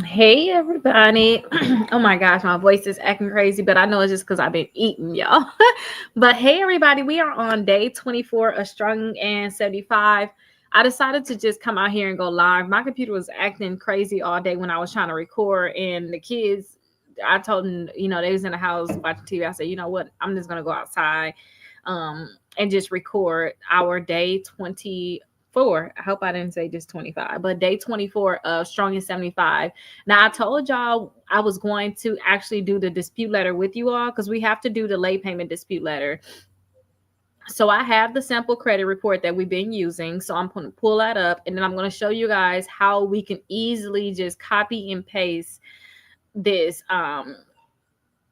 Hey everybody. Oh my gosh, my voice is acting crazy, but I know it's just because I've been eating, y'all. But hey everybody, we are on day 24 of Strong and 75. I decided to just come out here and go live. My computer was acting crazy all day when I was trying to record, and the kids, I told them, they was in the house watching TV. I said, you know what, I'm just gonna go outside and just record our day 24. I hope I didn't say just 25, but day 24 of Strong and 75. Now, I told y'all I was going to actually do the dispute letter with you all because we have to do the late payment dispute letter. So I have the sample credit report that we've been using. So I'm going to pull that up, and then I'm going to show you guys how we can easily just copy and paste this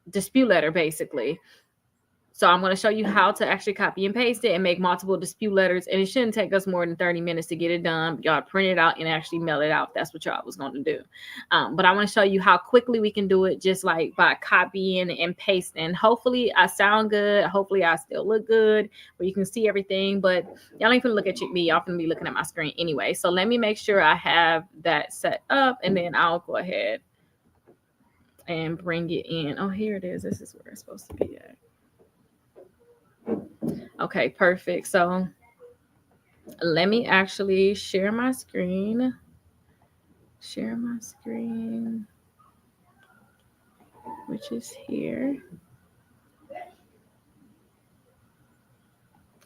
dispute letter basically. So I'm going to show you how to actually copy and paste it and make multiple dispute letters. And it shouldn't take us more than 30 minutes to get it done. Y'all print it out and actually mail it out. That's what y'all was going to do. But I want to show you how quickly we can do it just like by copying and pasting. Hopefully I sound good. Hopefully I still look good where you can see everything. But y'all ain't gonna look at me. Y'all gonna be looking at my screen anyway. So let me make sure I have that set up, and then I'll go ahead and bring it in. Oh, here it is. This is where it's supposed to be at. Okay, perfect. So let me actually share my screen. Share my screen, which is here.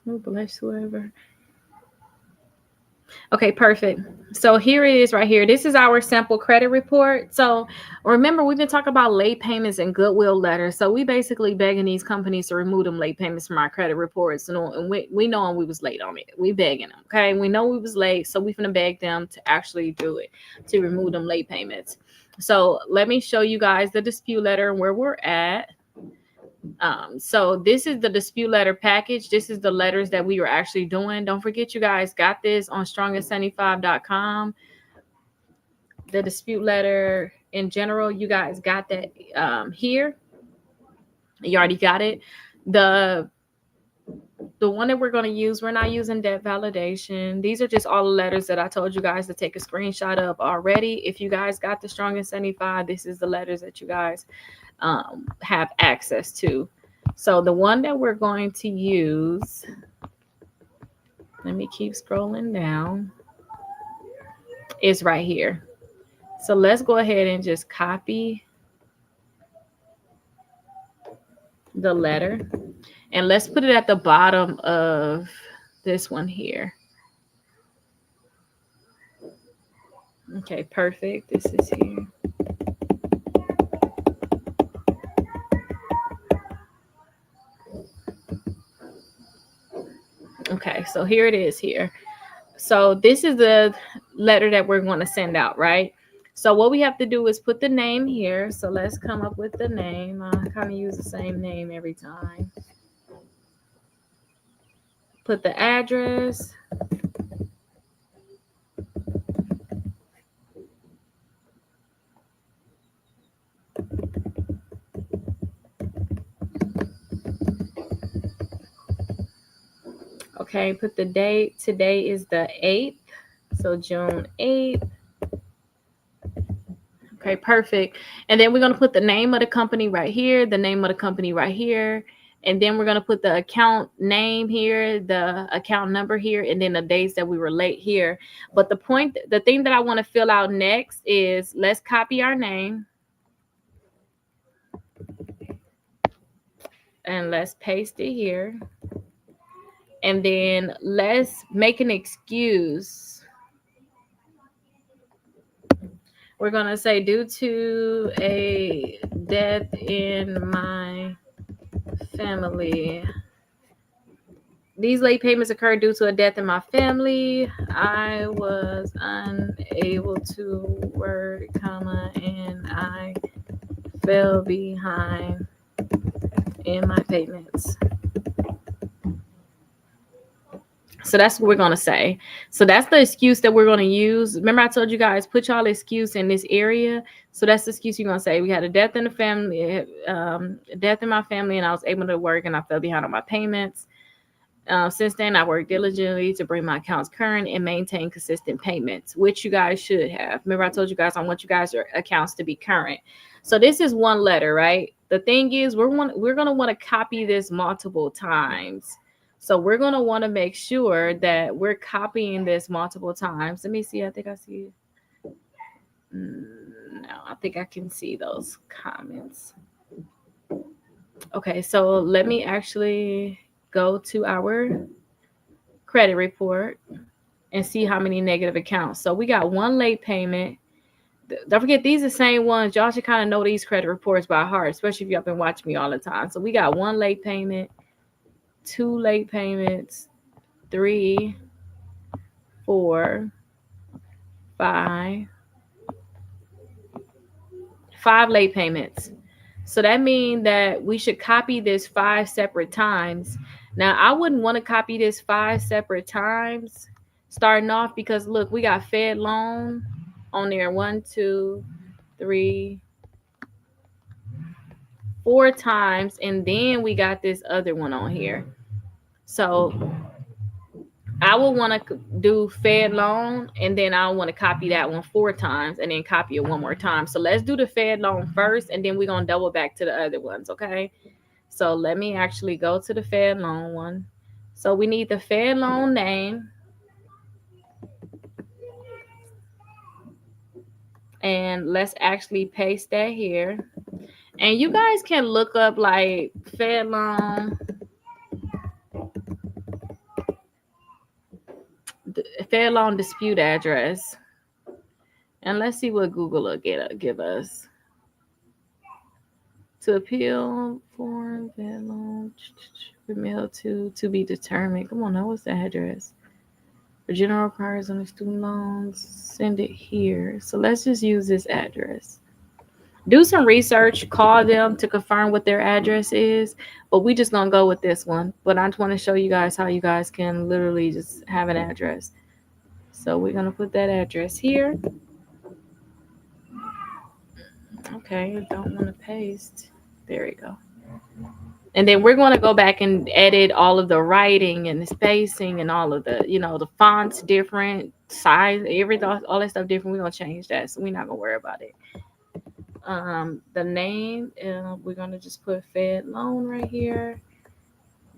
Oh, bless whoever. Okay, perfect. So here it is right here. This is our sample credit report. So remember, we've been talking about late payments and Goodwill letters. So we basically begging these companies to remove them late payments from our credit reports. And we know we was late on it. We begging them, okay? We know we was late, so we finna beg them to actually do it, to remove them late payments. So let me show you guys the dispute letter and where we're at. So this is the dispute letter package. This is the letters that we were actually doing. Don't forget, you guys got this on strongest75.com. The dispute letter in general, you guys got that here. You already got it. The one that we're going to use, we're not using debt validation. These are just all the letters that I told you guys to take a screenshot of already. If you guys got the strongest 75, this is the letters that you guys have access to. So the one that we're going to use, let me keep scrolling down, is right here. So let's go ahead and just copy the letter, and let's put it at the bottom of this one here. Okay, perfect. This is here. Okay, so here it is here. So this is the letter that we're going to send out, right? So what we have to do is put the name here. So let's come up with the name. I kind of use the same name every time. Put the address. Okay, put the date. Today is the 8th. So June 8th. Okay, perfect. And then we're going to put the name of the company right here, the name of the company right here. And then we're going to put the account name here, the account number here, and then the dates that we were late here. But the thing that I want to fill out next is, let's copy our name. And let's paste it here. And then let's make an excuse. We're going to say, due to a death in my family, these late payments occurred due to a death in my family. I was unable to work, and I fell behind in my payments. So that's what we're going to say. So that's the excuse that we're going to use. Remember, I told you guys, put y'all excuse in this area. So that's the excuse you're going to say. We had a death in the family, death in my family, and I was able to work, and I fell behind on my payments. Since then, I worked diligently to bring my accounts current and maintain consistent payments, which you guys should have. Remember, I told you guys I want you guys your accounts to be current. So this is one letter, right? The thing is, we're gonna want to copy this multiple times. So we're gonna want to make sure that we're copying this multiple times. Let me see. I think I see. No, I think I can see those comments. Okay, so let me actually go to our credit report and see how many negative accounts. So we got one late payment. Don't forget, these are the same ones. Y'all should kind of know these credit reports by heart, especially if y'all been watching me all the time. So we got one late payment, two late payments, 3, 4, 5, 5 late payments. So that means that we should copy this 5 separate times. Now, I wouldn't want to copy this 5 separate times starting off because look, we got Fed loan on there 1, 2, 3, 4 times, and then we got this other one on here. So I would want to do Fed loan, and then I want to copy that one 4 times and then copy it one more time. So let's do the Fed loan first, and then we're going to double back to the other ones, okay? So let me actually go to the Fed loan one. So we need the Fed loan name. And let's actually paste that here. And you guys can look up like Fed loan dispute address. And let's see what Google will give us. To appeal form, Fed loan, mail to be determined. Come on now, what's the address? For general requires on the student loans, send it here. So let's just use this address. Do some research, call them to confirm what their address is, but we just gonna go with this one. But I just want to show you guys how you guys can literally just have an address. So we're gonna put that address here. Okay, I don't want to paste. There we go. And then we're going to go back and edit all of the writing and the spacing and all of the, the fonts different, size, everything, all that stuff different. We're going to change that. So we're not going to worry about it. The name, we're going to just put Fed loan right here.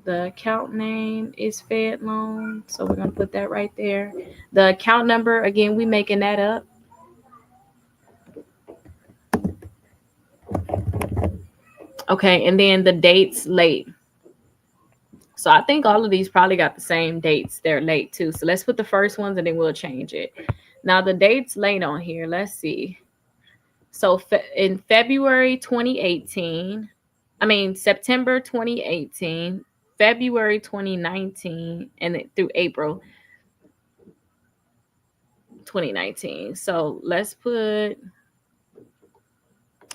The account name is Fed loan. So we're going to put that right there. The account number, again, we making that up. Okay, and then the dates late. So I think all of these probably got the same dates. They're late too. So let's put the first ones and then we'll change it. Now the dates late on here. Let's see. So in February 2018, September 2018, February 2019, and then through April 2019. So let's put,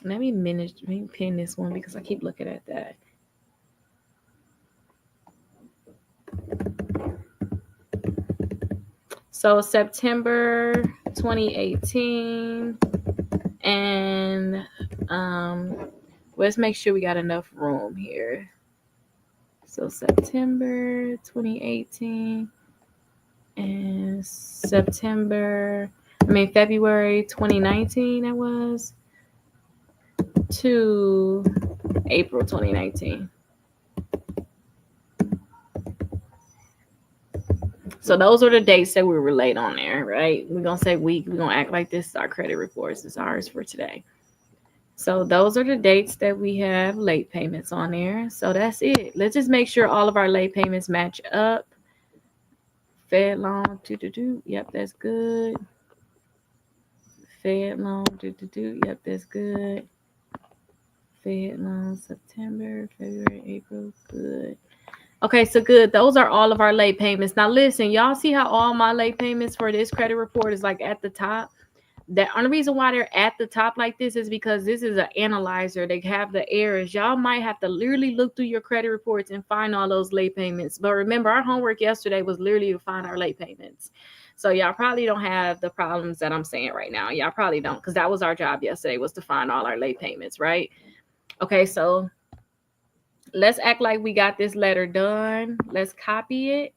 let me pin this one because I keep looking at that. So September 2018, and let's make sure we got enough room here. So September 2018 and February 2019 that was to April 2019. So those are the dates that we were late on there, right? We're going to say week. We're going to act like this is our credit reports. It's ours for today. So those are the dates that we have late payments on there. So that's it. Let's just make sure all of our late payments match up. Fed loan, yep, that's good. Fed loan, yep, that's good. Fed loan, September, February, April, good. Okay, so good. Those are all of our late payments. Now, listen, y'all see how all my late payments for this credit report is like at the top? The only reason why they're at the top like this is because this is an analyzer. They have the errors. Y'all might have to literally look through your credit reports and find all those late payments. But remember, our homework yesterday was literally to find our late payments. So y'all probably don't have the problems that I'm saying right now. Y'all probably don't, because that was our job yesterday, was to find all our late payments, right? Okay, so Let's act like we got this letter done. Let's copy it.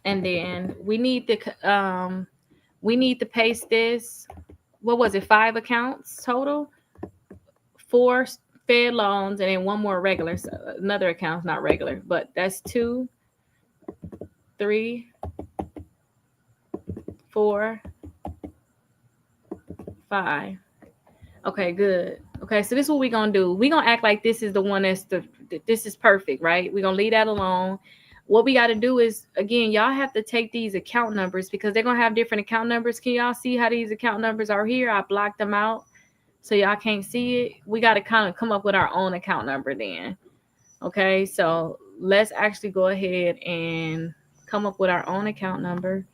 And then we need to paste this. What was it? 5 accounts total? 4 Fed loans and then one more regular. So another account's not regular, but that's 2, 3, 4, 5. Okay, good. Okay, so this is what we're gonna do. We're gonna act like this is the one this is perfect, right? We're gonna leave that alone. What we gotta do is, again, y'all have to take these account numbers because they're gonna have different account numbers. Can y'all see how these account numbers are here? I blocked them out so y'all can't see it. We gotta kind of come up with our own account number then. Okay, so let's actually go ahead and come up with our own account number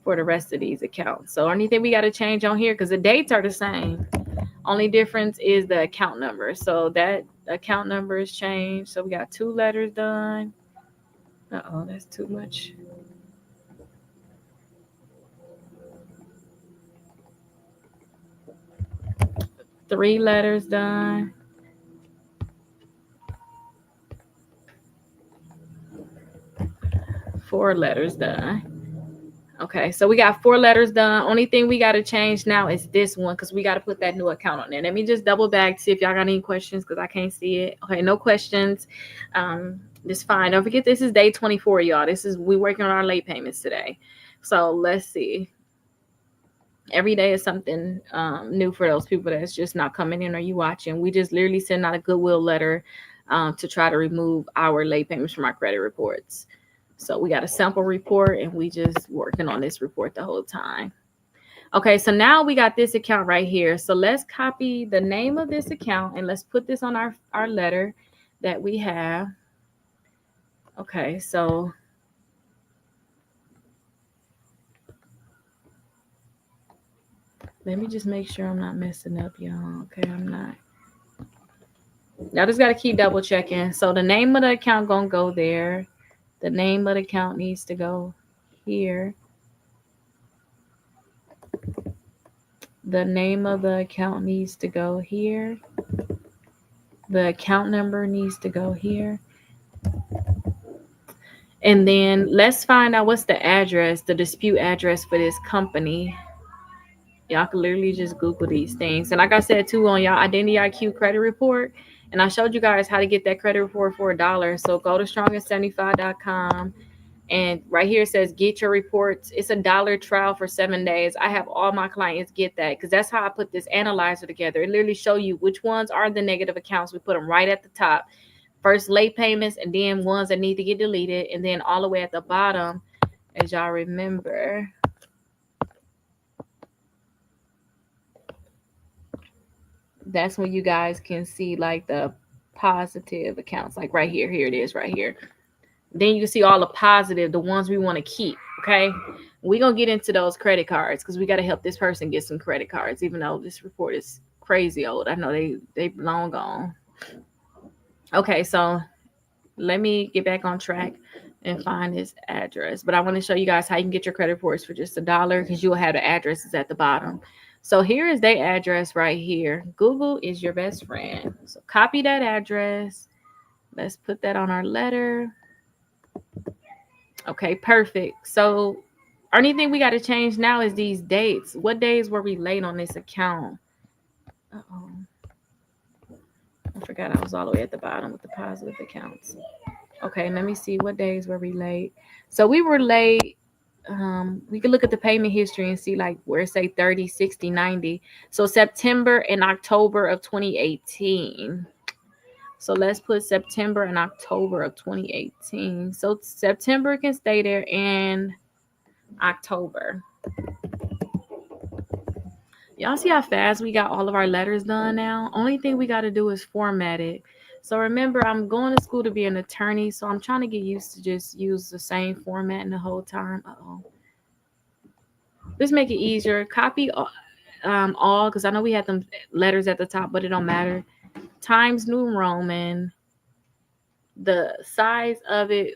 for the rest of these accounts. So anything we got to change on here, because the dates are the same. Only difference is the account number. So that account number is changed. So we got 2 letters done. Uh-oh, that's too much. Three letters done. 4 letters done. Okay, so we got 4 letters done. Only thing we got to change now is this one because we got to put that new account on there. Let me just double back, see if y'all got any questions because I can't see it. Okay, no questions. It's fine. Don't forget, this is day 24, y'all. We working on our late payments today. So let's see. Every day is something new for those people that's just not coming in or you watching. We just literally send out a Goodwill letter to try to remove our late payments from our credit reports. So we got a sample report and we just working on this report the whole time. Okay, so now we got this account right here. So let's copy the name of this account and let's put this on our letter that we have. Okay, so let me just make sure I'm not messing up, y'all. Okay, I'm not. Y'all just got to keep double checking. So the name of the account gonna go there. The name of the account needs to go here. The name of the account needs to go here. The account number needs to go here. And then let's find out what's the address, the dispute address for this company. Y'all can literally just Google these things. And like I said, too, on y'all Identity IQ credit report, and I showed you guys how to get that credit report for $1. So go to strongest75.com. And right here it says get your reports. It's $1 trial for 7 days. I have all my clients get that because that's how I put this analyzer together. It literally show you which ones are the negative accounts. We put them right at the top. First late payments and then ones that need to get deleted. And then all the way at the bottom, as y'all remember, that's when you guys can see like the positive accounts. Like right here. Here it is right here. Then you can see all the positive, the ones we want to keep. Okay, we're gonna get into those credit cards because we got to help this person get some credit cards, even though this report is crazy old. I know they long gone. Okay, so let me get back on track and find his address. But I want to show you guys how you can get your credit reports for just $1 because you'll have the addresses at the bottom. So here is their address right here. Google is your best friend. So copy that address. Let's put that on our letter. Okay, perfect. So only thing we got to change now is these dates. What days were we late on this account? Uh-oh. I forgot I was all the way at the bottom with the positive accounts. Okay, let me see. What days were we late? So we were late. We could look at the payment history and see like where it say 30, 60, 90. So September and October of 2018. So let's put September and October of 2018. So September can stay there and October. Y'all see how fast we got all of our letters done now? Only thing we got to do is format it. So remember, I'm going to school to be an attorney, so I'm trying to get used to just use the same format the whole time. Uh-oh. Just make it easier. Copy all, because I know we had them letters at the top, but it don't matter. Times New Roman. The size of it,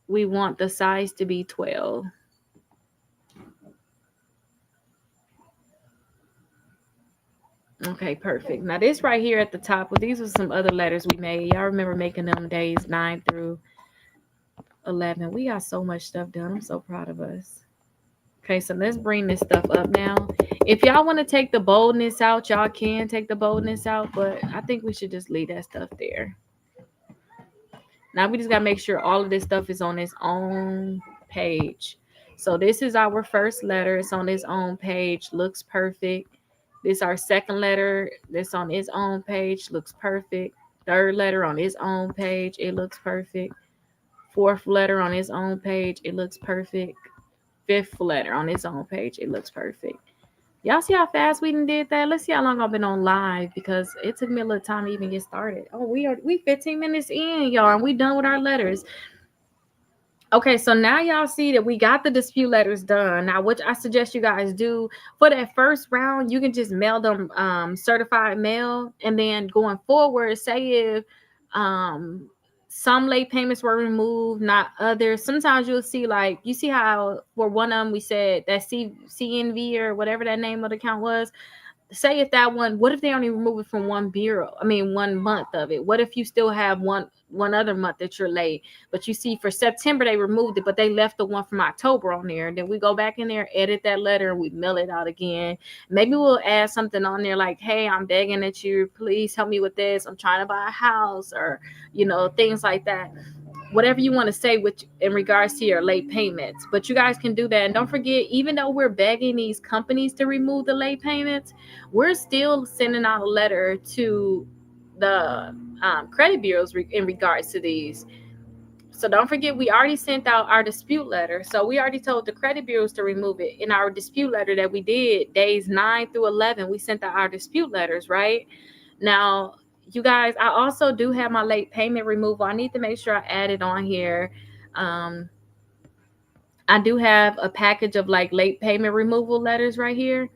we want the size to be 12. Okay, perfect. Now this right here at the top, well, these were some other letters we made. Y'all remember making them days 9 through 11. We got so much stuff done. I'm so proud of us. Okay, so let's bring this stuff up now. If y'all want to take the boldness out, y'all can take the boldness out, but I think we should just leave that stuff there. Now we just got to make sure all of this stuff is on its own page. So this is our first letter. It's on its own page. Looks perfect. This our second letter. This on its own page. Looks perfect. Third letter on its own page. It looks perfect. Fourth letter on its own page. It looks perfect. Fifth letter on its own page. It looks perfect. Y'all see how fast we done did that? Let's see how long I've been on live because it took me a little time to even get started. Oh, we 15 minutes in, y'all, and we done with our letters. Okay, so now y'all see that we got the dispute letters done. Now, what I suggest you guys do for that first round, you can just mail them certified mail, and then going forward, say if some late payments were removed, not others. Sometimes you'll see like you see how for one of them we said that CNV or whatever that name of the account was, say if that one, what if they only remove it from one bureau, I mean 1 month of it? What if you still have one other month that you're late, but you see for September they removed it, but they left the one from October on there? Then we go back in there, edit that letter, and we mail it out again. Maybe we'll add something on there like, hey, I'm begging that you please help me with this, I'm trying to buy a house, or things like that. Whatever you want to say with in regards to your late payments, but you guys can do that. And don't forget, even though we're begging these companies to remove the late payments, we're still sending out a letter to the credit bureaus in regards to these. So don't forget, we already sent out our dispute letter, so we already told the credit bureaus to remove it. In our dispute letter that we did days 9 through 11, we sent out our dispute letters, right? Now, you guys, I also do have my late payment removal. I need to make sure I add it on here. Um, I do have a package of like late payment removal letters right here.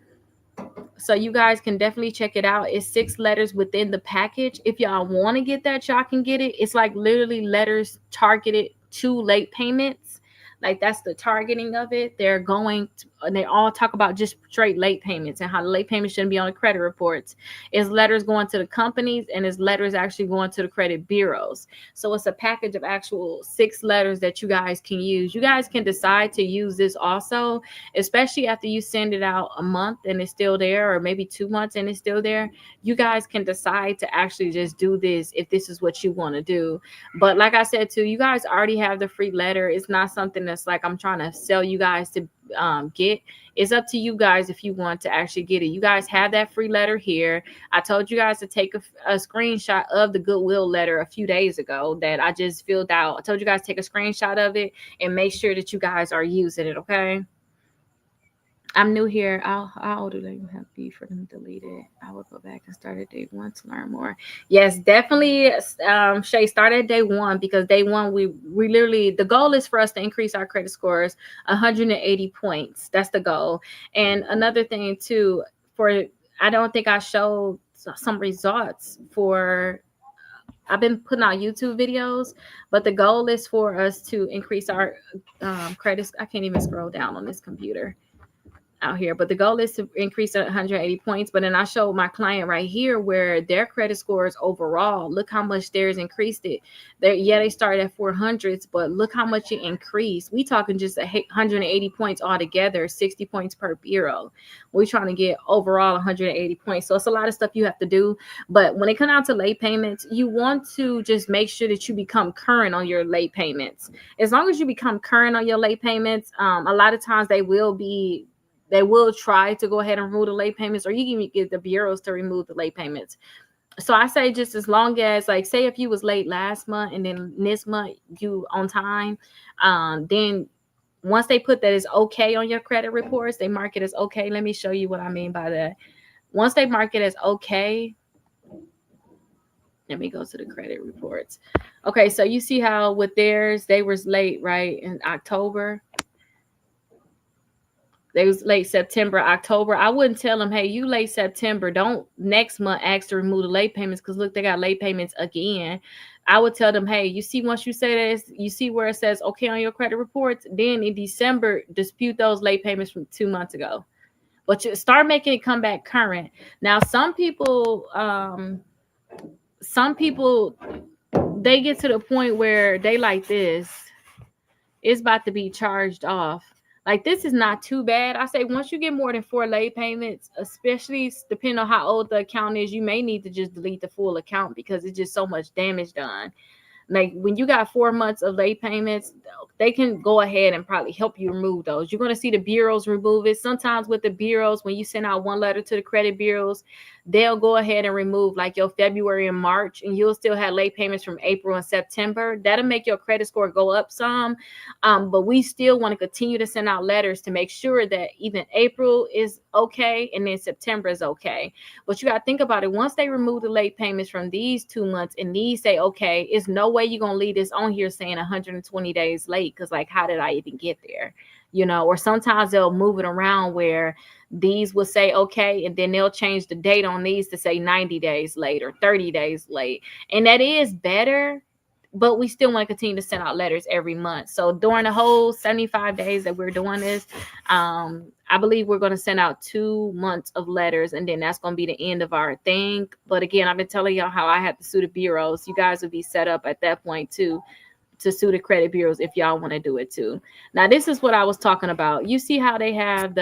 So you guys can definitely check it out. It's 6 letters within the package. If y'all want to get that, y'all can get it. It's like literally letters targeted to late payments. Like that's the targeting of it. They're going to, and they all talk about just straight late payments and how the late payments shouldn't be on the credit reports. It's letters going to the companies, and it's letters actually going to the credit bureaus. So it's a package of actual 6 letters that you guys can use. You guys can decide to use this also, especially after you send it out a month and it's still there, or maybe 2 months and it's still there. You guys can decide to actually just do this if this is what you want to do. But like I said too, you guys already have the free letter. It's not something that's like I'm trying to sell you guys to get. It's up to you guys if you want to actually get it. You guys have that free letter here. I told you guys to take a screenshot of the Goodwill letter a few days ago that I just filled out. I told you guys to take a screenshot of it and make sure that you guys are using it, okay? I'm new here. How old do they have to be for them to delete it? I will go back and start at day 1 to learn more. Yes, definitely. Shay, start at day 1, because day 1 we literally, the goal is for us to increase our credit scores 180 points. That's the goal. And another thing too, I don't think I showed some results for. I've been putting out YouTube videos, but the goal is for us to increase our credits. I can't even scroll down on this computer out here, but the goal is to increase 180 points. But then I showed my client right here where their credit scores overall, look how much theirs increased it. They started at 400s, but look how much it increased. We talking just 180 points altogether, 60 points per bureau. We're trying to get overall 180 points. So it's a lot of stuff you have to do. But when it comes out to late payments, you want to just make sure that you become current on your late payments. As long as you become current on your late payments, a lot of times they will try to go ahead and remove the late payments, or you can get the bureaus to remove the late payments. So I say just as long as, like, say if you was late last month and then this month you on time, then once they put that as okay on your credit reports, they mark it as okay. Let me show you what I mean by that. Once they mark it as okay, let me go to the credit reports. Okay, so you see how with theirs, they was late, right, in October. They was late September, October. I wouldn't tell them, hey, you late September. Don't next month ask to remove the late payments, because look, they got late payments again. I would tell them, hey, you see, once you say this, you see where it says okay on your credit reports, then in December, dispute those late payments from 2 months ago. but you start making it come back current. Now, some people, they get to the point where they like this. It's about to be charged off. Like this is not too bad. I say once you get more than 4 late payments, especially depending on how old the account is, you may need to just delete the full account because it's just so much damage done. Like when you got 4 months of late payments, they can go ahead and probably help you remove those. You're going to see the bureaus remove it. Sometimes with the bureaus, when you send out one letter to the credit bureaus, they'll go ahead and remove like your February and March, and you'll still have late payments from April and September. That'll make your credit score go up some. But we still want to continue to send out letters to make sure that even April is okay and then September is okay. But you got to think about it. Once they remove the late payments from these 2 months and these say, okay, it's no way you're going to leave this on here saying 120 days late. Cause like, how did I even get there? Or sometimes they'll move it around where these will say, okay, and then they'll change the date on these to say 90 days late or 30 days late. And that is better, but we still want to continue to send out letters every month. So during the whole 75 days that we're doing this, I believe we're going to send out 2 months of letters, and then that's going to be the end of our thing. But again, I've been telling y'all how I had to sue the bureaus. You guys would be set up at that point too to sue the credit bureaus if y'all want to do it too. Now, this is what I was talking about. You see how they have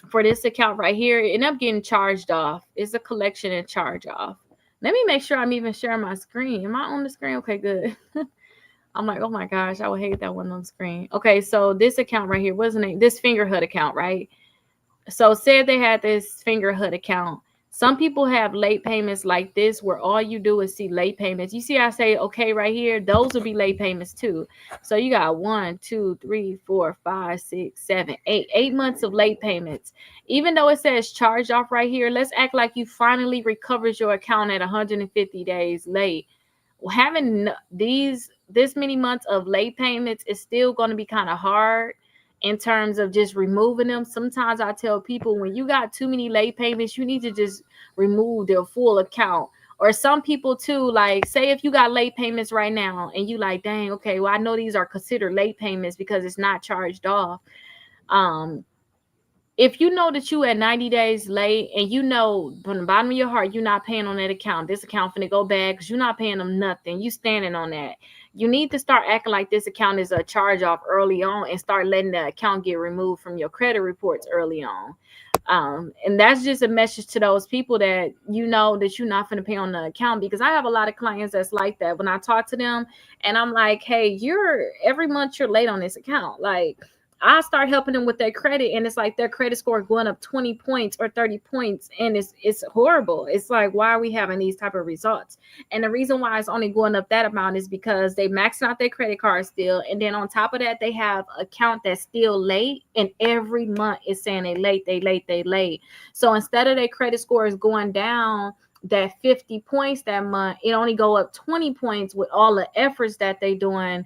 for this account right here, it ended up getting charged off. It's a collection and charge off. Let me make sure I'm even sharing my screen. Am I on the screen? Okay, good. I'm like, oh my gosh, I would hate that one on the screen. Okay, so this account right here, what's the name? This Fingerhood account, right? So said they had this Fingerhood account. Some people have late payments like this where all you do is see late payments. You see I say, okay, right here, those will be late payments too. So you got 1, 2, 3, 4, 5, 6, 7, 8, 8 months of late payments. Even though it says charge off right here, let's act like you finally recovered your account at 150 days late. Having this many months of late payments is still going to be kind of hard in terms of just removing them. Sometimes I tell people when you got too many late payments, you need to just remove their full account. Or some people too, like say if you got late payments right now and you like, dang, okay, well, I know these are considered late payments because it's not charged off. If you know that you at 90 days late and you know from the bottom of your heart you're not paying on that account, this account finna go bad because you're not paying them nothing, you standing on that, you need to start acting like this account is a charge off early on and start letting the account get removed from your credit reports early on. And that's just a message to those people that you know that you're not going to pay on the account, because I have a lot of clients that's like that. When I talk to them and I'm like, hey, every month you're late on this account, like I start helping them with their credit, and it's like their credit score going up 20 points or 30 points, and it's horrible. It's like, why are we having these type of results? And the reason why it's only going up that amount is because they maxed out their credit card still, and then on top of that, they have an account that's still late, and every month it's saying they late. So instead of their credit scores going down that 50 points that month, it only go up 20 points with all the efforts that they doing,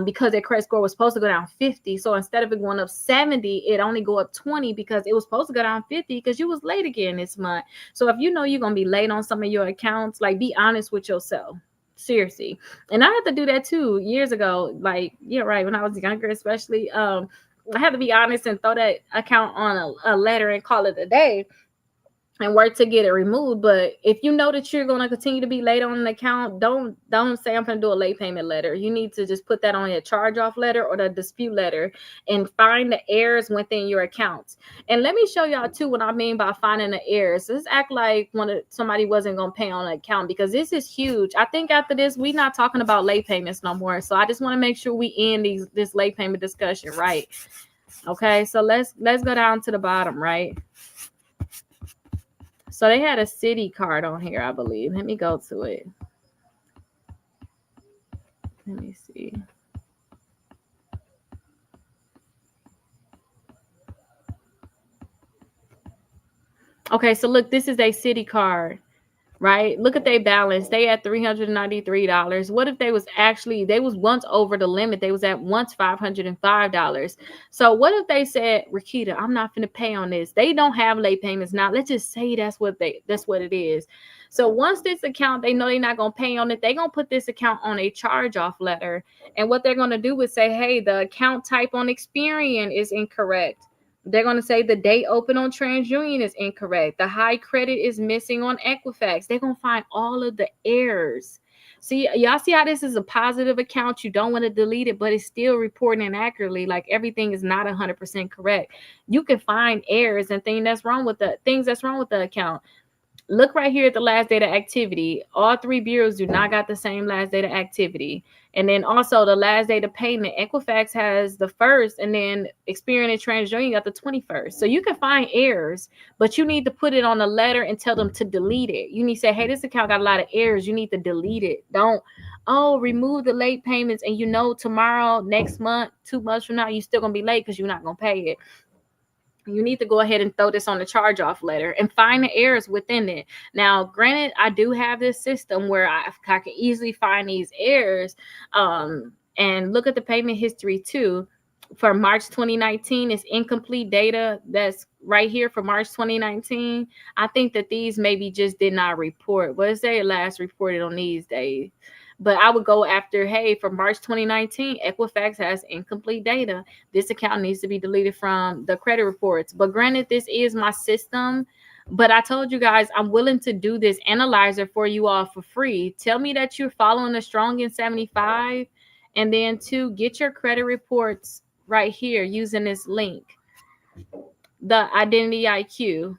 because their credit score was supposed to go down 50. So instead of it going up 70, it only go up 20 because it was supposed to go down 50 because you was late again this month. So if you know you're going to be late on some of your accounts, like be honest with yourself. Seriously. And I had to do that too years ago. Like, yeah, right. When I was younger, especially, I had to be honest and throw that account on a letter and call it a day and work to get it removed. But if you know that you're going to continue to be late on an account, don't say I'm going to do a late payment letter. You need to just put that on your charge off letter or the dispute letter and find the errors within your accounts. And let me show y'all too what I mean by finding the errors. Let's act like somebody wasn't going to pay on an account, because this is huge. I think after this, we're not talking about late payments no more. So I just want to make sure we end this late payment discussion, right? Okay, so let's go down to the bottom, right? So they had a city card on here, I believe. Let me go to it. Let me see. Okay, so look, this is a city card, right? Look at their balance. They at $393. What if they was once over the limit? They was at once $505. So what if they said, Rakita, I'm not going to pay on this. They don't have late payments now. Let's just say that's what it is. So once this account, they know they're not going to pay on it, they're going to put this account on a charge off letter. And what they're going to do is say, hey, the account type on Experian is incorrect. They're going to say the date open on TransUnion is incorrect. The high credit is missing on Equifax. They're going to find all of the errors. See, y'all see how this is a positive account. You don't want to delete it, but it's still reporting inaccurately. Like everything is not 100% correct. You can find errors and things that's wrong with the account. Look right here at the last date of activity. All three bureaus do not got the same last date of activity. And then also the last date of payment, Equifax has the first, and then Experian and TransUnion got the 21st. So you can find errors, but you need to put it on a letter and tell them to delete it. You need to say, hey, this account got a lot of errors. You need to delete it. Don't, remove the late payments. And tomorrow, next month, 2 months from now, you're still going to be late because you're not going to pay it. You need to go ahead and throw this on the charge off letter and find the errors within it. Now, granted, I do have this system where I can easily find these errors and look at the payment history too. For March 2019, it's incomplete data. That's right here for March 2019. I think that these maybe just did not report. What is they last reported on these days? But I would go after, hey, for March 2019, Equifax has incomplete data. This account needs to be deleted from the credit reports. But granted, this is my system. But I told you guys, I'm willing to do this analyzer for you all for free. Tell me that you're following the Strong in 75. And then to get your credit reports right here using this link, the Identity IQ.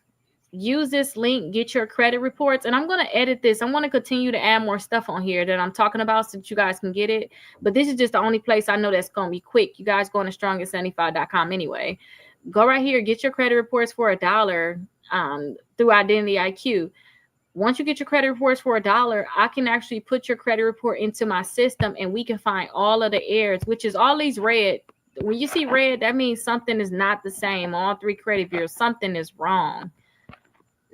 Use this link, get your credit reports, and I'm going to edit this. I want to continue to add more stuff on here that I'm talking about so that you guys can get it. But this is just the only place I know that's going to be quick. You guys going to strongest75.com anyway. Go right here, get your credit reports for $1 through Identity IQ. Once you get your credit reports for $1, I can actually put your credit report into my system and we can find all of the errors, which is all these red. When you see red, that means something is not the same. All three credit bureaus, something is wrong.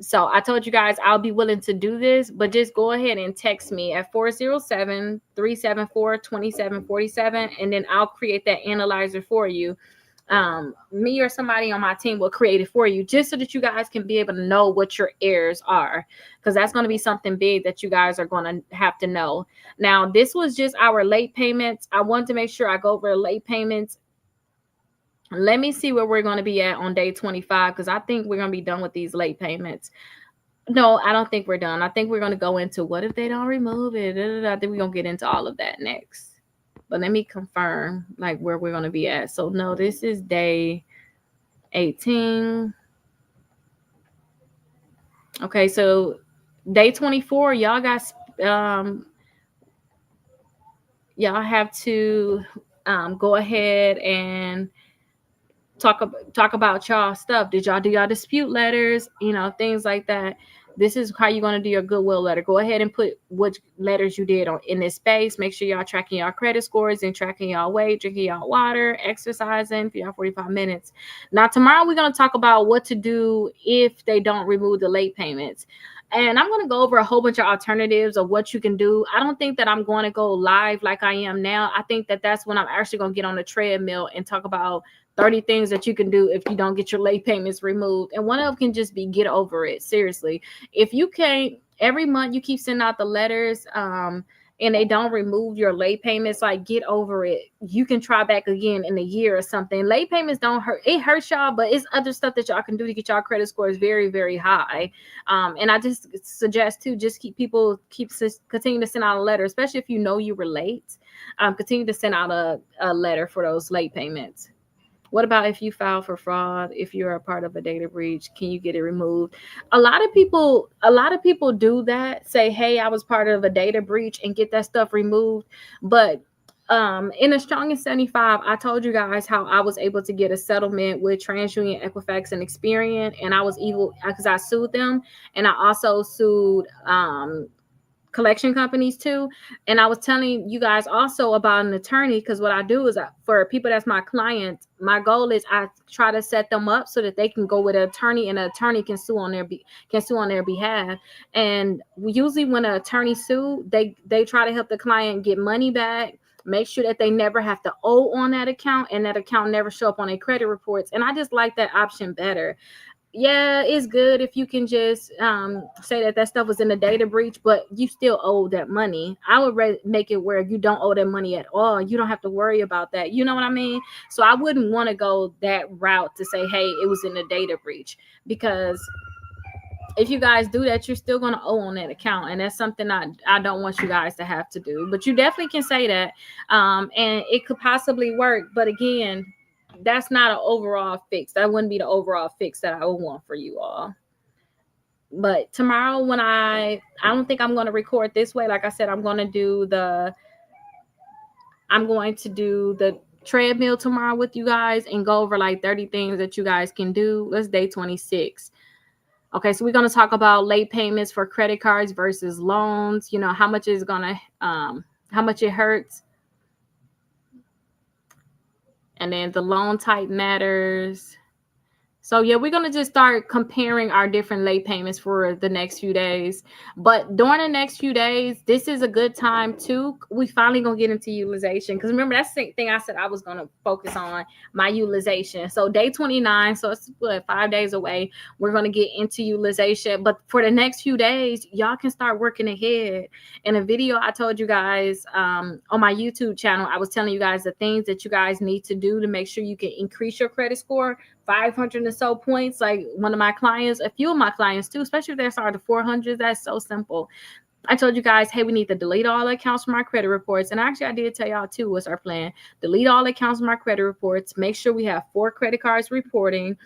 So I told you guys I'll be willing to do this, but just go ahead and text me at 407-374-2747, and then I'll create that analyzer for you. Me or somebody on my team will create it for you just so that you guys can be able to know what your errors are, because that's going to be something big that you guys are going to have to know. Now, this was just our late payments. I wanted to make sure I go over late payments. Let me see where we're going to be at on day 25, because I think we're going to be done with these late payments. No, I don't think we're done. I think we're going to go into what if they don't remove it. I think we're going to get into all of that next. But let me confirm like where we're going to be at. So no, this is day 18. Okay, so day 24, y'all got y'all have to go ahead and talk about y'all stuff. Did y'all do y'all dispute letters? Things like that. This is how you're going to do your Goodwill letter. Go ahead and put which letters you did in this space. Make sure y'all tracking y'all credit scores and tracking y'all weight, drinking y'all water, exercising for y'all 45 minutes. Now, tomorrow we're going to talk about what to do if they don't remove the late payments. And I'm going to go over a whole bunch of alternatives of what you can do. I don't think that I'm going to go live like I am now. I think that that's when I'm actually going to get on the treadmill and talk about 30 things that you can do if you don't get your late payments removed. And one of them can just be get over it. Seriously. If you can't, every month you keep sending out the letters and they don't remove your late payments, like get over it. You can try back again in a year or something. Late payments don't hurt. It hurts y'all, but it's other stuff that y'all can do to get y'all credit scores very, very high. And I just suggest too, just continue to send out a letter, especially if you know you were late. Continue to send out a letter for those late payments. What about if you file for fraud? If you're a part of a data breach, can you get it removed? A lot of people do that. Say, hey, I was part of a data breach and get that stuff removed. But in the Strong in 75, I told you guys how I was able to get a settlement with TransUnion, Equifax, and Experian, and I was able because I sued them, and I also sued collection companies too. And I was telling you guys also about an attorney, because what I do is for people that's my clients, my goal is I try to set them up so that they can go with an attorney, and an attorney can sue on their behalf. And usually when an attorney sue, they try to help the client get money back, make sure that they never have to owe on that account, and that account never show up on their credit reports. And I just like that option better. yeah, it's good if you can just say that stuff was in a data breach, but you still owe that money. I would make it where you don't owe that money at all. You don't have to worry about that. You know what I mean? So I wouldn't want to go that route to say, hey, it was in a data breach, because if you guys do that, you're still going to owe on that account. And that's something I don't want you guys to have to do. But you definitely can say that. And it could possibly work. But again, that's not an overall fix. That wouldn't be the overall fix that I would want for you all. But tomorrow, when I don't think I'm going to record this way. Like I said, I'm going to do the treadmill tomorrow with you guys and go over like 30 things that you guys can do. Let's day 26. Okay, so we're going to talk about late payments for credit cards versus loans. You know, how much is going to, how much it hurts. And then the loan type matters. So, yeah, we're going to just start comparing our different late payments for the next few days. But during the next few days, this is a good time too. We finally going to get into utilization. Because remember, that's the thing I said I was going to focus on, my utilization. So day 29, so it's 5 days away. We're going to get into utilization. But for the next few days, y'all can start working ahead. In a video I told you guys on my YouTube channel, I was telling you guys the things that you guys need to do to make sure you can increase your credit score 500 or so points. Like one of my clients, a few of my clients too, especially if they're starting to 400s. That's so simple. I told you guys, hey, we need to delete all the accounts from our credit reports. And actually, I did tell y'all too, what's our plan. Delete all the accounts from our credit reports. Make sure we have 4 credit cards reporting.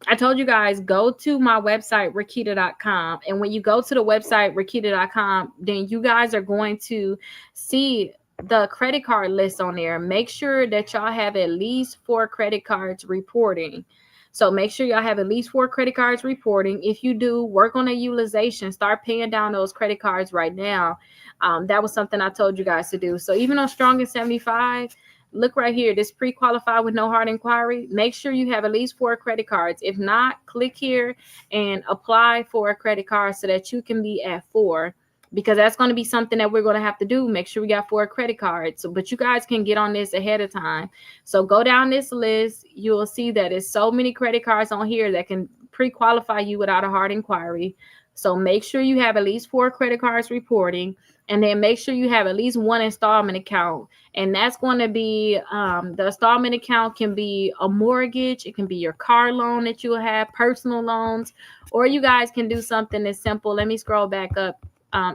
I told you guys, go to my website, Rakita.com. And when you go to the website, Rakita.com, then you guys are going to see the credit card list on there. Make sure that y'all have at least 4 credit cards reporting. So make sure y'all have at least 4 credit cards reporting. If you do, work on a utilization. Start paying down those credit cards right now. That was something I told you guys to do. So even on Strong and 75, look right here, this pre-qualified with no hard inquiry. Make sure you have at least 4 credit cards. If not, click here and apply for a credit card so that you can be at 4. Because that's going to be something that we're going to have to do. Make sure we got 4 credit cards. So, but you guys can get on this ahead of time. So go down this list. You will see that there's so many credit cards on here that can pre-qualify you without a hard inquiry. So make sure you have at least 4 credit cards reporting. And then make sure you have at least 1 installment account. And that's going to be, the installment account can be a mortgage. It can be your car loan that you will have, personal loans. Or you guys can do something that's simple. Let me scroll back up.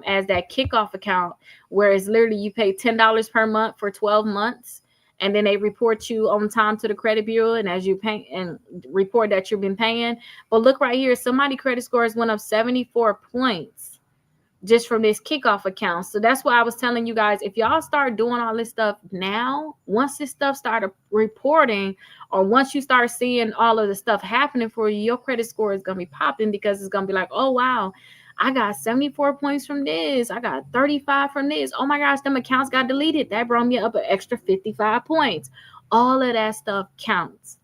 As that kickoff account, where it's literally you pay $10 per month for 12 months, and then they report you on time to the credit bureau, and as you pay and report that you've been paying. But look right here, somebody credit scores went up 74 points just from this kickoff account. So that's why I was telling you guys, if y'all start doing all this stuff now, once this stuff started reporting, or once you start seeing all of the stuff happening for you, your credit score is going to be popping, because it's going to be like, oh, wow, I got 74 points from this. I got 35 from this. Oh my gosh, them accounts got deleted. That brought me up an extra 55 points. All of that stuff counts,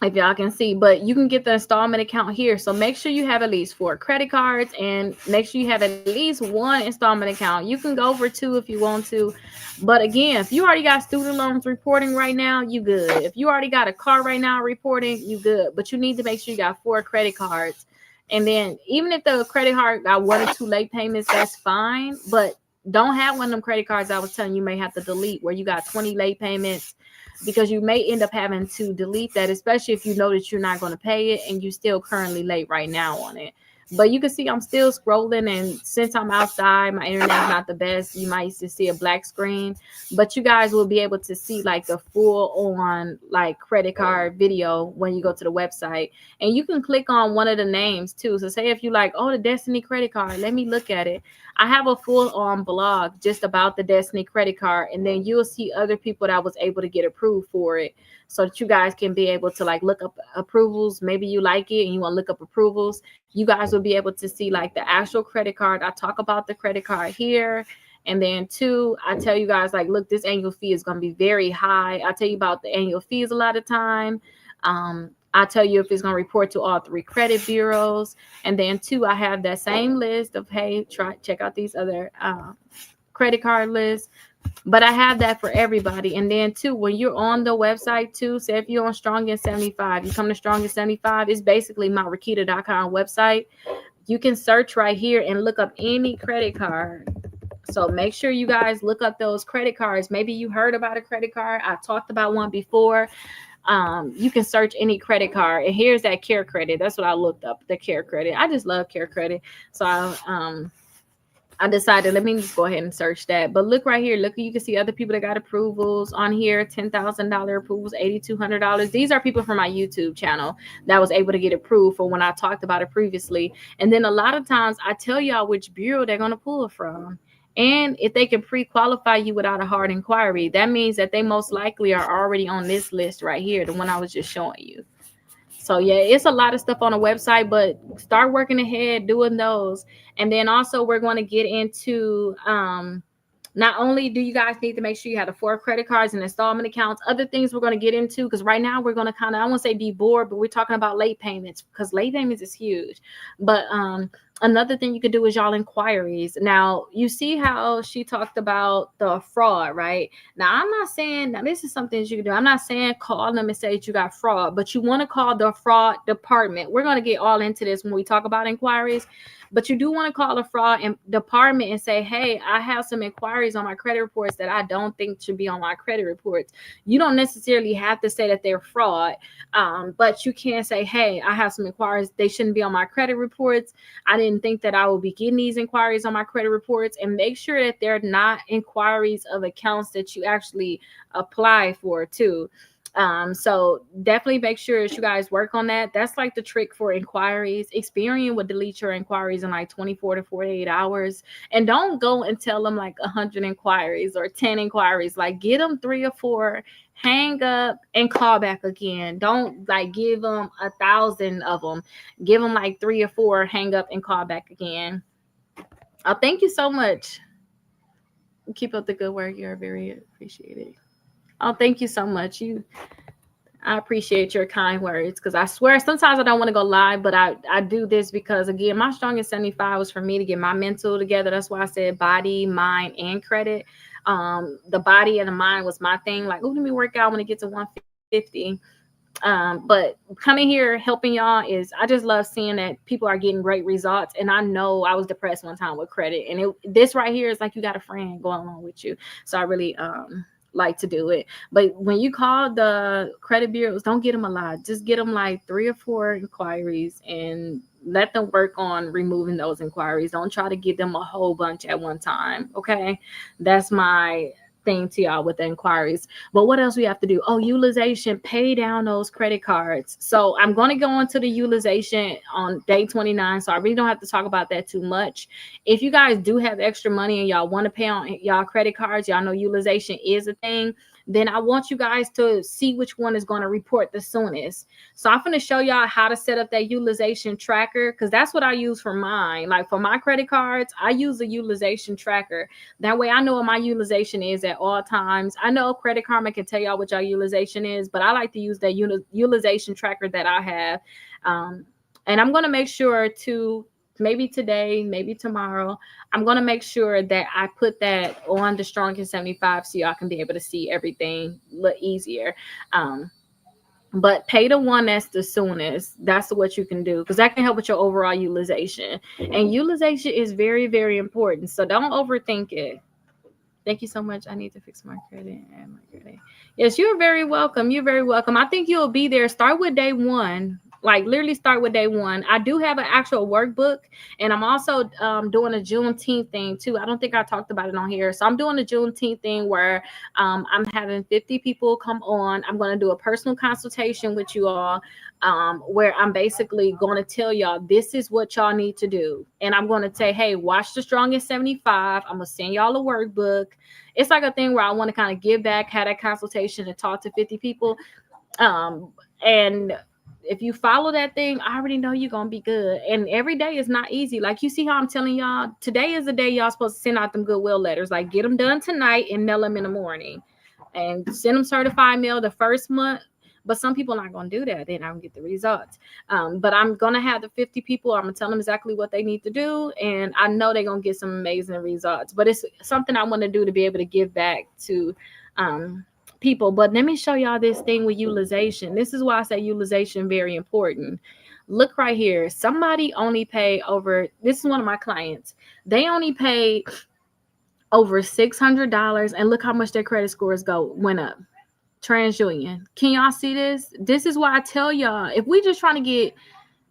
if y'all can see. But you can get the installment account here. So make sure you have at least 4 credit cards, and make sure you have at least 1 installment account. You can go for 2 if you want to. But again, if you already got student loans reporting right now, you good. If you already got a car right now reporting, you good. But you need to make sure you got 4 credit cards. And then even if the credit card got 1 or 2 late payments, that's fine. But don't have one of them credit cards I was telling you may have to delete, where you got 20 late payments, because you may end up having to delete that, especially if you know that you're not going to pay it and you're still currently late right now on it. But you can see I'm still scrolling, and since I'm outside, my internet's not the best. You might just see a black screen, but you guys will be able to see like the full on like credit card video when you go to the website. And you can click on one of the names too. So say if you like, oh, the Destiny credit card, let me look at it. I have a full on blog just about the Destiny credit card, and then you'll see other people that was able to get approved for it, so that you guys can be able to like look up approvals. Maybe you like it and you want to look up approvals. You guys will be able to see like the actual credit card. I talk about the credit card here. And then 2, I tell you guys like, look, this annual fee is going to be very high. I tell you about the annual fees a lot of time. I tell you if it's going to report to all 3 credit bureaus. And then 2, I have that same list of, hey, check out these other credit card lists. But I have that for everybody. And then too, when you're on the website too, say if you're on Strong in 75, you come to Strong in 75, it's basically my Rakita.com website. You can search right here and look up any credit card. So make sure you guys look up those credit cards. Maybe you heard about a credit card. I talked about one before. You can search any credit card, and here's that Care Credit. That's what I looked up, the Care Credit. I just love Care Credit. So I decided, let me just go ahead and search that. But look right here. Look, you can see other people that got approvals on here. $10,000 approvals, $8,200. These are people from my YouTube channel that was able to get approved for when I talked about it previously. And then a lot of times I tell y'all which bureau they're going to pull from. And if they can pre-qualify you without a hard inquiry, that means that they most likely are already on this list right here, the one I was just showing you. So yeah, it's a lot of stuff on the website, but start working ahead doing those. And then also we're going to get into not only do you guys need to make sure you have the 4 credit cards and installment accounts, other things we're going to get into, because right now we're going to kind of, I won't say be bored, but we're talking about late payments, because late payments is huge. But another thing you could do is y'all inquiries. Now, you see how she talked about the fraud, right? Now, I'm not saying, now this is something that you can do. I'm not saying call them and say that you got fraud, but you want to call the fraud department. We're going to get all into this when we talk about inquiries. But you do want to call the fraud department and say, hey, I have some inquiries on my credit reports that I don't think should be on my credit reports. You don't necessarily have to say that they're fraud, but you can say, hey, I have some inquiries. They shouldn't be on my credit reports. I didn't think that I would be getting these inquiries on my credit reports, and make sure that they're not inquiries of accounts that you actually apply for too. So definitely make sure that you guys work on that. That's like the trick for inquiries. Experian would delete your inquiries in like 24 to 48 hours. And don't go and tell them like 100 inquiries or 10 inquiries. Like get them 3 or 4, hang up and call back again. Don't like give them 1,000 of them. Give them like 3 or 4, hang up and call back again. Thank you so much. Keep up the good work. You're very appreciated. Oh, thank you so much. I appreciate your kind words, because I swear sometimes I don't want to go live, but I do this because, again, my strongest 75 was for me to get my mental together. That's why I said body, mind, and credit. The body and the mind was my thing. Like, oh, let me work out when it gets to 150. But coming here helping y'all is, I just love seeing that people are getting great results. And I know I was depressed one time with credit, and this right here is like you got a friend going along with you. So I really like to do it. But when you call the credit bureaus, don't get them a lot. Just get them like 3 or 4 inquiries and let them work on removing those inquiries. Don't try to give them a whole bunch at one time. Okay, that's my thing to y'all with the inquiries. But what else we have to do? Oh, utilization, pay down those credit cards. So I'm going to go into the utilization on day 29. So I really don't have to talk about that too much. If you guys do have extra money and y'all want to pay on y'all credit cards, y'all know utilization is a thing, then I want you guys to see which one is going to report the soonest. So I'm going to show y'all how to set up that utilization tracker, because that's what I use for mine. Like for my credit cards, I use a utilization tracker. That way I know what my utilization is at all times. I know Credit Karma can tell y'all what your utilization is, but I like to use that utilization tracker that I have. And I'm going to make sure to, maybe today, maybe tomorrow, I'm going to make sure that I put that on the Strongest 75 so y'all can be able to see everything a little easier. But pay the one that's the soonest. That's what you can do, because that can help with your overall utilization. And utilization is very, very important. So don't overthink it. Thank you so much. I need to fix my credit and my credit. Yes, you're very welcome. You're very welcome. I think you'll be there. Start with day 1. Like literally start with day 1. I do have an actual workbook, and I'm also doing a Juneteenth thing too. I don't think I talked about it on here. So I'm doing a Juneteenth thing where I'm having 50 people come on. I'm going to do a personal consultation with you all, where I'm basically going to tell y'all this is what y'all need to do. And I'm going to say, hey, watch the Strongest 75. I'm going to send y'all a workbook. It's like a thing where I want to kind of give back, have that consultation and talk to 50 people. And if you follow that thing, I already know you're going to be good. And every day is not easy. Like you see how I'm telling y'all, today is the day y'all supposed to send out them Goodwill letters. Like get them done tonight and mail them in the morning. And send them certified mail the first month. But some people aren't going to do that. They're not going to get the results. But I'm going to have the 50 people. I'm going to tell them exactly what they need to do. And I know they're going to get some amazing results. But it's something I want to do to be able to give back to people. But let me show y'all this thing with utilization. This is why I say utilization very important. Look right here. Somebody only pay over, this is one of my clients. They only pay over $600, and look how much their credit scores went up. TransUnion. Can y'all see this? This is why I tell y'all, if we just trying to get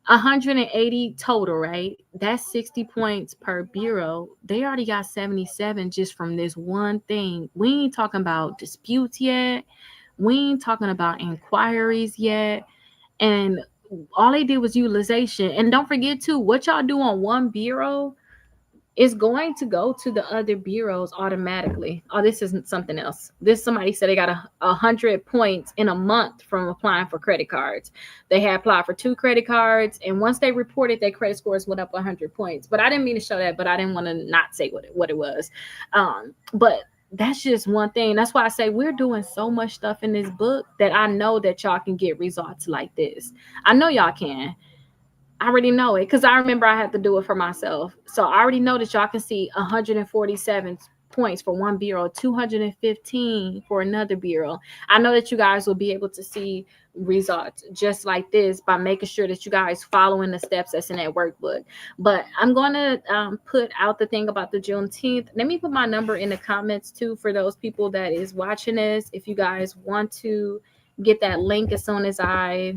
180 total, right? That's 60 points per bureau. They already got 77 just from this one thing. We ain't talking about disputes yet. We ain't talking about inquiries yet. And all they did was utilization. And don't forget too, what y'all do on one bureau is going to go to the other bureaus automatically. Oh, this isn't something else. This, somebody said they got 100 points in a month from applying for credit cards. They had applied for 2 credit cards, and once they reported, their credit scores went up 100 points. But I didn't mean to show that, but I didn't want to not say what it was. But that's just one thing. That's why I say we're doing so much stuff in this book that I know that y'all can get results like this. I know y'all can. I already know it because I remember I had to do it for myself. So I already know that y'all can see 147 points for one bureau, 215 for another bureau. I know that you guys will be able to see results just like this by making sure that you guys following the steps that's in that workbook. But I'm going to put out the thing about the Juneteenth. Let me put my number in the comments too for those people that is watching this. If you guys want to get that link as soon as I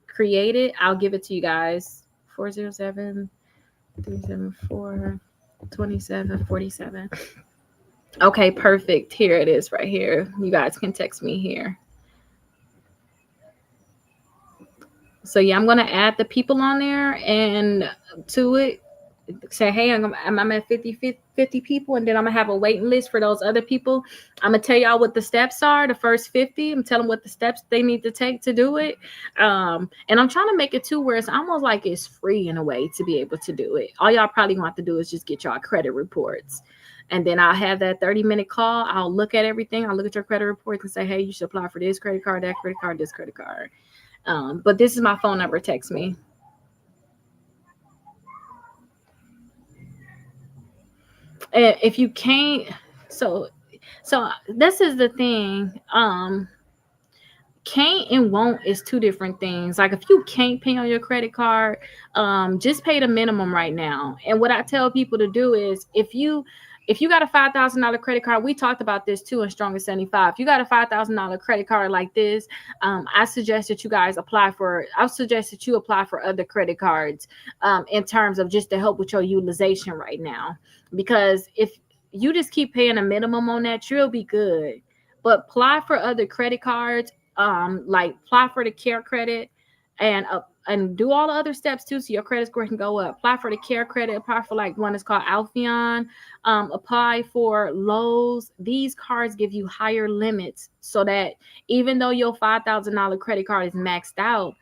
create it, I'll give it to you guys. 407-374-2747. Okay, perfect. Here it is right here. You guys can text me here. So yeah, I'm gonna add the people on there and to it. Say, hey, I'm at 50 people, and then I'm gonna have a waiting list for those other people. I'm gonna tell y'all what the steps are. The first 50, I'm telling them what the steps they need to take to do it. And I'm trying to make it too where it's almost like it's free in a way to be able to do it. All y'all probably gonna have to do is just get y'all credit reports. And then I'll have that 30-minute call. I'll look at everything. I'll look at your credit reports and say, hey, you should apply for this credit card, that credit card, this credit card. But this is my phone number. Text me. If you can't, so this is the thing. Can't and won't is 2 different things. Like if you can't pay on your credit card, just pay the minimum right now. And what I tell people to do is if you got a $5,000 credit card, we talked about this too in Stronger 75. If you got a $5,000 credit card like this, I suggest that you guys apply for other credit cards in terms of just to help with your utilization right now. Because if you just keep paying a minimum on that, you'll be good. But apply for other credit cards, like apply for the care credit and do all the other steps too, so your credit score can go up. Apply for the care credit, apply for like one that's called Alpheon, apply for Lowe's. These cards give you higher limits so that even though your $5,000 credit card is maxed out,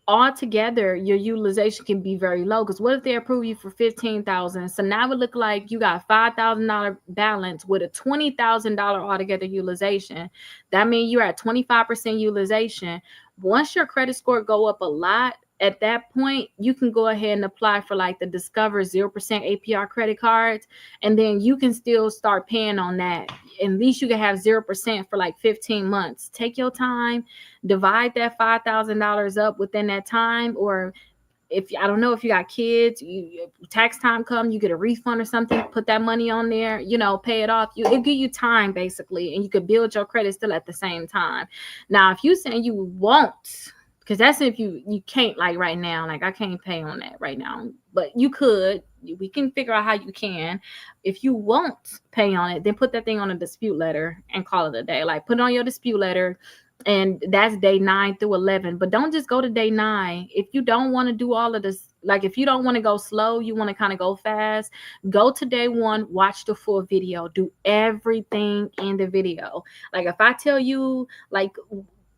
altogether your utilization can be very low. Because what if they approve you for $15,000? So now it would look like you got $5,000 balance with a $20,000 altogether utilization. That means you're at 25% utilization. Once your credit score go up a lot, at that point, you can go ahead and apply for like the Discover 0% APR credit cards, and then you can still start paying on that. At least you can have 0% for like 15 months. Take your time, divide that $5,000 up within that time, or if I don't know if you got kids, tax time come, you get a refund or something, put that money on there, pay it off. It give you time basically, and you could build your credit still at the same time. Now, if you saying you won't, because that's if you can't, like right now, like I can't pay on that right now, but you could. We can figure out how you can. If you won't pay on it, then put that thing on a dispute letter and call it a day. Like put it on your dispute letter, and that's day 9 through 11. But don't just go to day 9. If you don't want to do all of this, like if you don't want to go slow, you want to kind of go fast, go to day 1, watch the full video, do everything in the video. Like if I tell you, like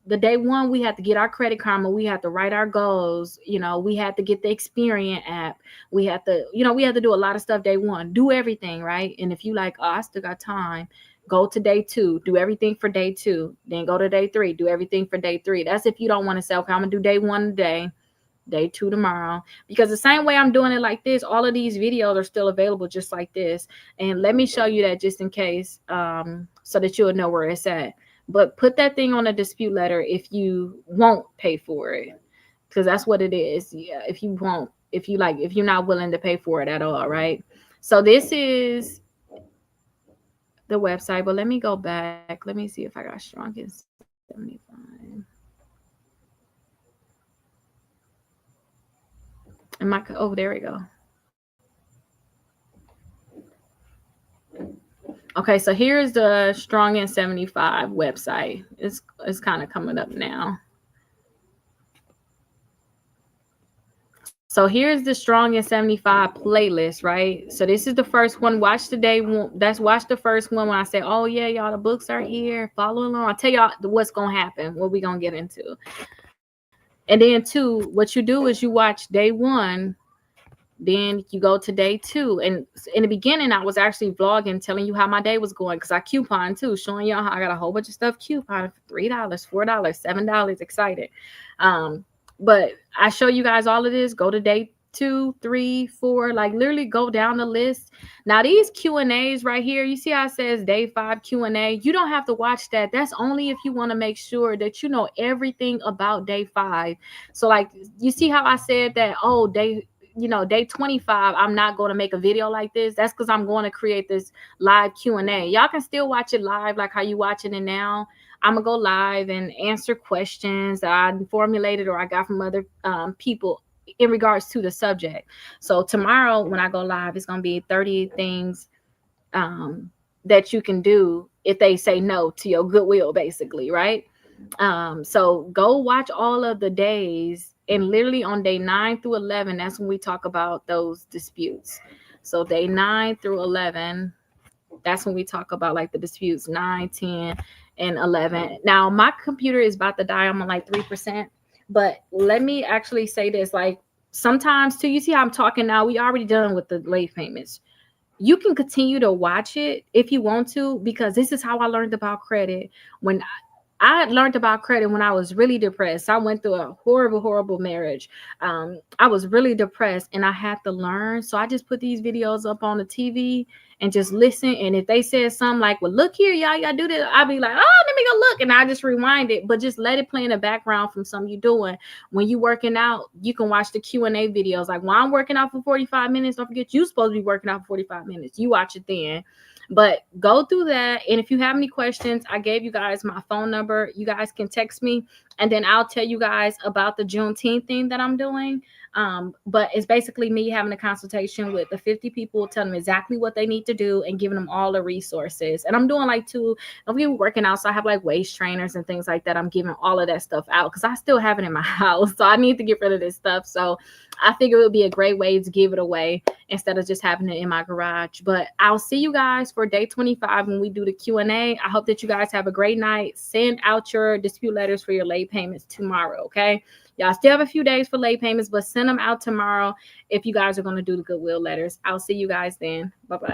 the day 1, we had to get our Credit Karma, we had to write our goals, we had to get the Experian app, we had to do a lot of stuff day 1, do everything, right? And if you like, oh, I still got time, Go to day 2, do everything for day 2, then go to day 3, do everything for day 3. That's if you don't want to say, okay, I'm gonna do day 1 today, day 2 tomorrow, because the same way I'm doing it like this, all of these videos are still available just like this. And let me show you that just in case, so that you'll know where it's at. But put that thing on a dispute letter if you won't pay for it, because that's what it is. Yeah, if you won't, if you're not willing to pay for it at all, right? So this is the website, but let me go back. Let me see if I got strong in 75. Am I? Oh, there we go. Okay, so here's the Strong in 75 website. It's kind of coming up now. So here's the Strong in 75 playlist, right? So this is the first one. Watch the day one. Watch the first one when I say, oh yeah, y'all, the books are here. Follow along. I'll tell y'all what's gonna happen, what we gonna get into. And then 2, what you do is you watch day 1, then you go to day 2. And in the beginning, I was actually vlogging, telling you how my day was going, because I coupon too, showing y'all how I got a whole bunch of stuff coupon for $3, $4, $7, excited. But I show you guys all of this. Go to day 2, 3, 4, like literally go down the list. Now these Q&As right here, you see how it says day 5 Q&A? You don't have to watch that. That's only if you want to make sure that you know everything about day 5. So like, you see how I said that, oh, day 25, I'm not going to make a video like this. That's because I'm going to create this live Q&A. Y'all can still watch it live like how you watching it now. I'm gonna go live and answer questions that I formulated or I got from other people in regards to the subject. So tomorrow when I go live, it's gonna be 30 things that you can do if they say no to your Goodwill, basically, right? So go watch all of the days, and literally on day 9 through 11, that's when we talk about those disputes. So day 9 through 11, that's when we talk about like the disputes, 9, 10, and 11. Now my computer is about to die. I'm on like 3%. But let me actually say this, like sometimes too, you see how I'm talking now, we already done with the late payments. You can continue to watch it if you want to, because this is how I learned about credit. When I learned about credit when I was really depressed. I went through a horrible marriage. I was really depressed and I had to learn. So I just put these videos up on the TV and just listen. And if they said something like, well, look here, y'all gotta do this, I'll be like, oh, let me go look. And I just rewind it, but just let it play in the background from something you're doing. When you're working out, you can watch the Q&A videos. Like when I'm working out for 45 minutes, don't forget you're supposed to be working out for 45 minutes. You watch it then. But go through that. And if you have any questions, I gave you guys my phone number. You guys can text me, and then I'll tell you guys about the Juneteenth thing that I'm doing. But it's basically me having a consultation with the 50 people, telling them exactly what they need to do and giving them all the resources. And I'm doing like I'm working out. So I have like waist trainers and things like that. I'm giving all of that stuff out because I still have it in my house. So I need to get rid of this stuff. So I figure it would be a great way to give it away instead of just having it in my garage. But I'll see you guys for day 25 when we do the Q&A. I hope that you guys have a great night. Send out your dispute letters for your late payments tomorrow, okay? Y'all still have a few days for late payments, but send them out tomorrow if you guys are going to do the Goodwill letters. I'll see you guys then. Bye-bye.